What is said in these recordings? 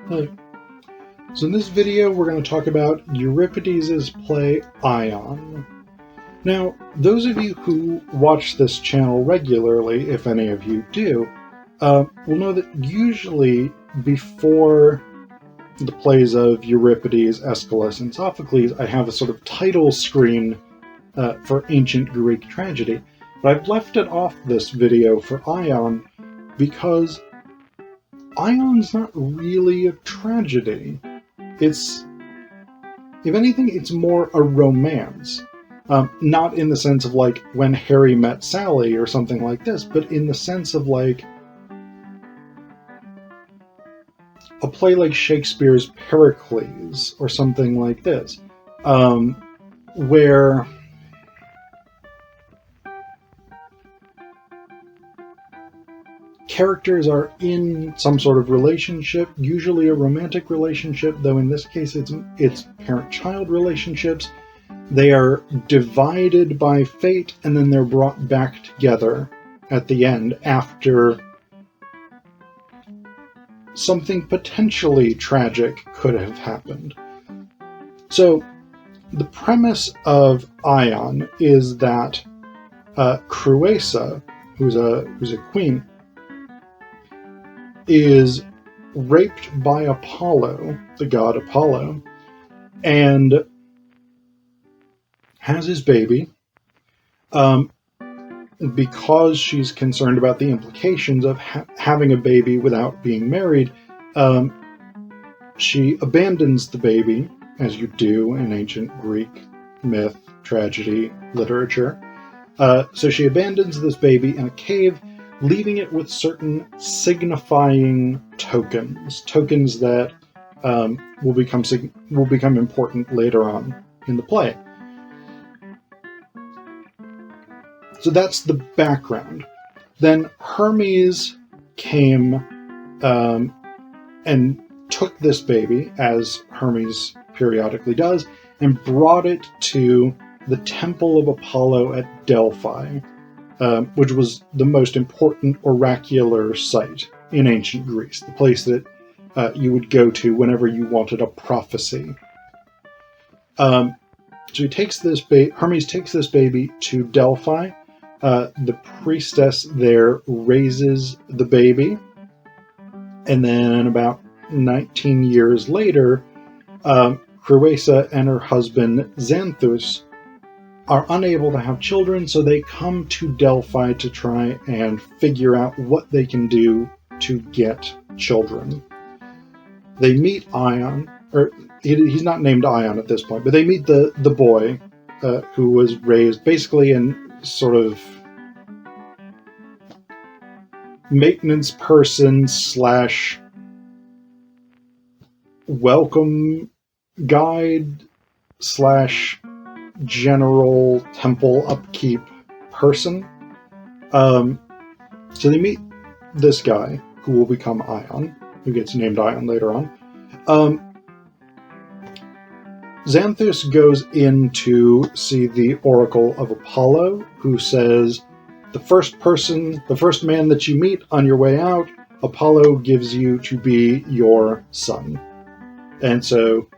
Hi. So in this video we're going to talk about Euripides' play Ion. Now, those of you who watch this channel regularly, if any of you do, will know that usually before the plays of Euripides, Aeschylus, and Sophocles, I have a sort of title screen for ancient Greek tragedy. But I've left it off this video for Ion because Ion's not really a tragedy. It's, if anything, it's more a romance. Not in the sense of like When Harry Met Sally or something like this, but in the sense of like a play like Shakespeare's Pericles or something like this, where characters are in some sort of relationship, usually a romantic relationship, though in this case it's parent-child relationships. They are divided by fate, and then they're brought back together at the end after something potentially tragic could have happened. So the premise of Ion is that Creusa, who's a queen, is raped by Apollo, the god Apollo, and has his baby. Because she's concerned about the implications of having a baby without being married, she abandons the baby, as you do in ancient Greek myth, tragedy, literature. So she abandons this baby in a cave, leaving it with certain signifying tokens that will become important later on in the play. So that's the background. Then Hermes came and took this baby, as Hermes periodically does, and brought it to the Temple of Apollo at Delphi, which was the most important oracular site in ancient Greece, the place that you would go to whenever you wanted a prophecy. So Hermes takes this baby to Delphi. The priestess there raises the baby, and then about 19 years later, Creusa and her husband Xanthus are unable to have children, so they come to Delphi to try and figure out what they can do to get children. They meet Ion, or he's not named Ion at this point, but they meet the boy who was raised basically in sort of maintenance person / welcome guide / general temple upkeep person. So they meet this guy who will become Ion, who gets named Ion later on. Xanthus goes in to see the Oracle of Apollo, who says, the first man that you meet on your way out, Apollo gives you to be your son. And so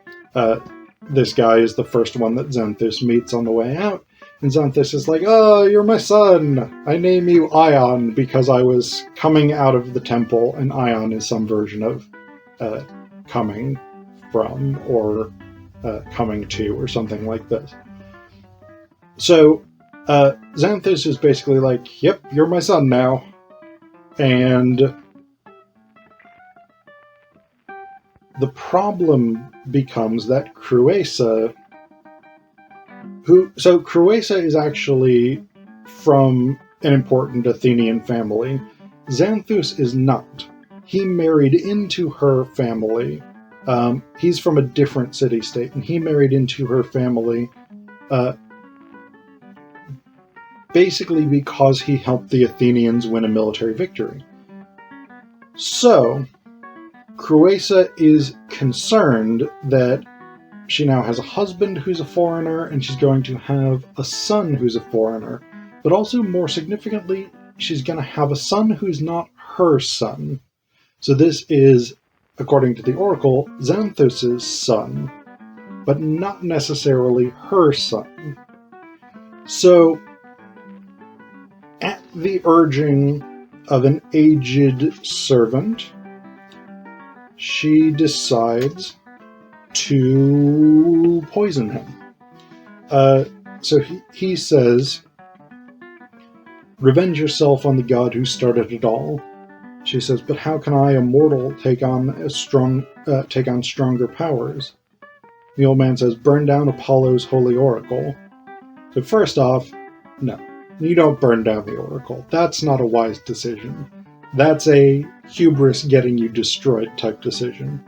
this guy is the first one that Xanthus meets on the way out. And Xanthus is like, oh, you're my son. I name you Ion because I was coming out of the temple, and Ion is some version of coming from or coming to or something like this. So Xanthus is basically like, yep, you're my son now. And the problem becomes that Creusa is actually from an important Athenian family. Xanthus is not. He married into her family. He's from a different city-state, and he married into her family basically because he helped the Athenians win a military victory. So Creusa is concerned that she now has a husband who's a foreigner, and she's going to have a son who's a foreigner. But also, more significantly, she's going to have a son who's not her son. So this is according to the oracle, Xanthus' son, but not necessarily her son. So, at the urging of an aged servant, she decides to poison him. So he says, "Revenge yourself on the god who started it all." She says, "But how can I, a mortal, take on stronger powers?" The old man says, "Burn down Apollo's holy oracle." So first off, no, you don't burn down the oracle. That's not a wise decision. That's a hubris getting you destroyed type decision.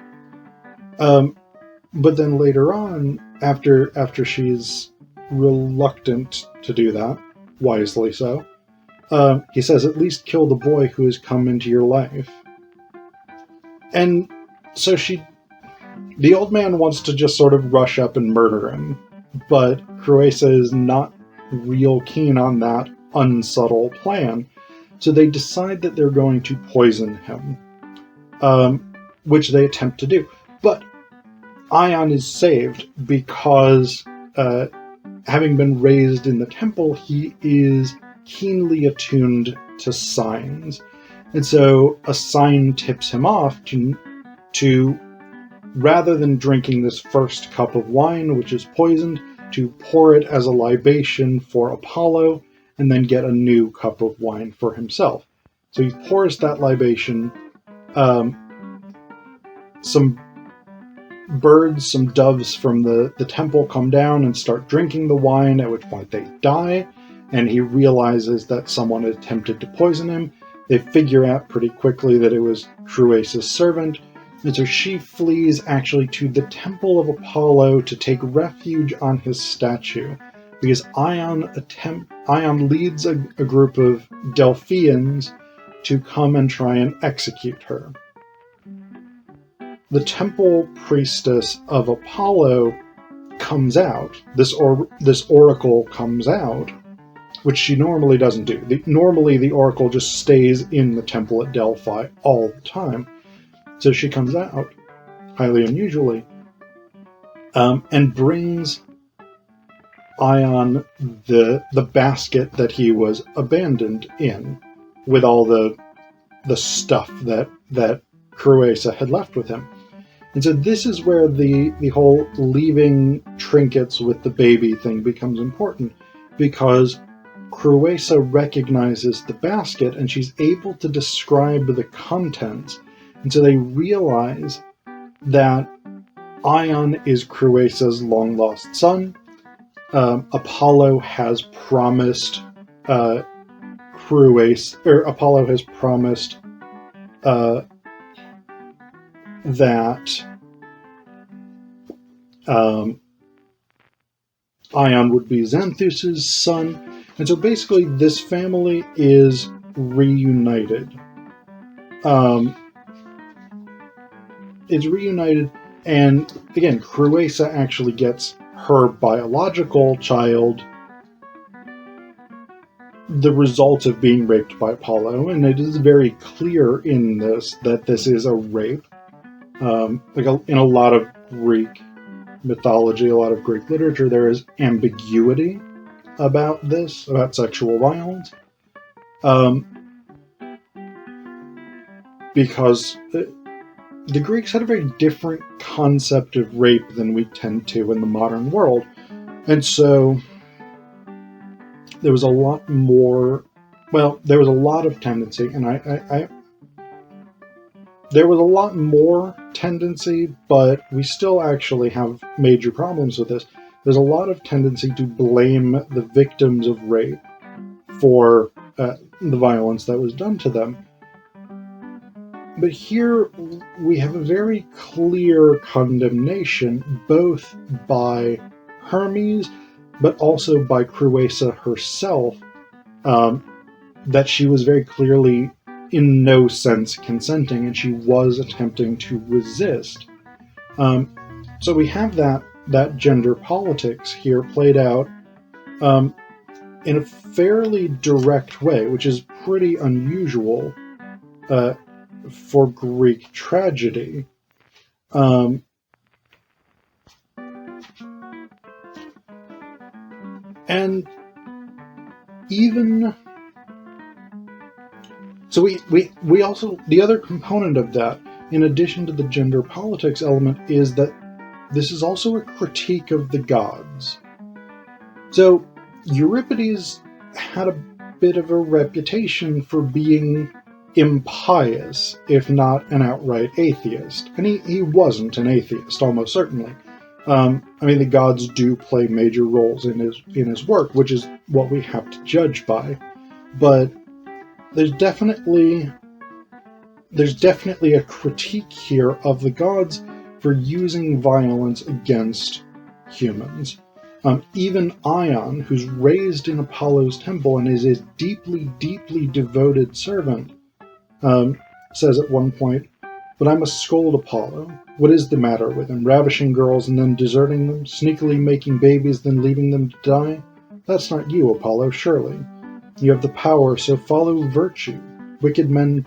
But then later on, after she's reluctant to do that, wisely so, he says, "At least kill the boy who has come into your life." And so the old man wants to just sort of rush up and murder him, but Creusa is not real keen on that unsubtle plan, so they decide that they're going to poison him, which they attempt to do. But Ion is saved because, having been raised in the temple, he is keenly attuned to signs. And so a sign tips him off to rather than drinking this first cup of wine, which is poisoned, to pour it as a libation for Apollo, and then get a new cup of wine for himself. So he pours that libation. Some birds, some doves from the temple come down and start drinking the wine, at which point they die, and he realizes that someone attempted to poison him. They figure out pretty quickly that it was Creusa's servant, and so she flees actually to the temple of Apollo to take refuge on his statue, because Ion leads a group of Delphians to come and try and execute her. The temple priestess of Apollo comes out. This oracle comes out, which she normally doesn't do. Normally the oracle just stays in the temple at Delphi all the time. So she comes out, highly unusually, and brings Ion the basket that he was abandoned in, with all the stuff that Creusa had left with him. And so this is where the whole leaving trinkets with the baby thing becomes important, because Creusa recognizes the basket and she's able to describe the contents. And so they realize that Ion is Creusa's long-lost son. Apollo has promised that Ion would be Xanthus' son. And so basically this family is reunited. It's reunited, and again, Creusa actually gets her biological child the result of being raped by Apollo, and it is very clear in this that this is a rape. In a lot of Greek mythology, a lot of Greek literature, there is ambiguity about this, about sexual violence, because the Greeks had a very different concept of rape than we tend to in the modern world, and so there was a lot more. Well, there was a lot of tendency, and there was a lot more tendency, but we still actually have major problems with this. There's a lot of tendency to blame the victims of rape for the violence that was done to them. But here we have a very clear condemnation, both by Hermes, but also by Creusa herself, that she was very clearly in no sense consenting, and she was attempting to resist. So we have that gender politics here played out in a fairly direct way, which is pretty unusual for Greek tragedy. Um, and even so, we also, the other component of that, in addition to the gender politics element, is that this is also a critique of the gods. So Euripides had a bit of a reputation for being impious, if not an outright atheist. And he wasn't an atheist, almost certainly. I mean, the gods do play major roles in his work, which is what we have to judge by. But there's definitely a critique here of the gods for using violence against humans. Even Ion, who's raised in Apollo's temple and is his deeply, deeply devoted servant, says at one point, "But I must scold Apollo. What is the matter with him? Ravishing girls and then deserting them, sneakily making babies, then leaving them to die? That's not you, Apollo, surely. You have the power, so follow virtue. Wicked men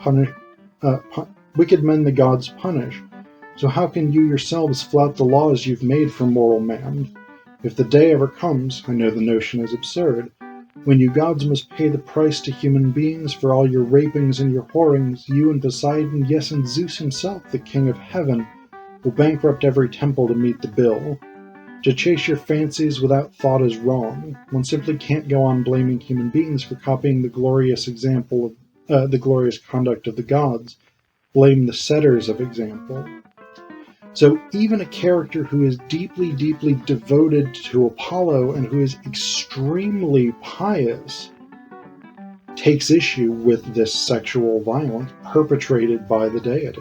the gods punish. So how can you yourselves flout the laws you've made for moral man? If the day ever comes, I know the notion is absurd, when you gods must pay the price to human beings for all your rapings and your whorings, you and Poseidon, yes, and Zeus himself, the king of heaven, will bankrupt every temple to meet the bill. To chase your fancies without thought is wrong. One simply can't go on blaming human beings for copying the glorious example of the glorious conduct of the gods. Blame the setters of example." So even a character who is deeply, deeply devoted to Apollo and who is extremely pious takes issue with this sexual violence perpetrated by the deity.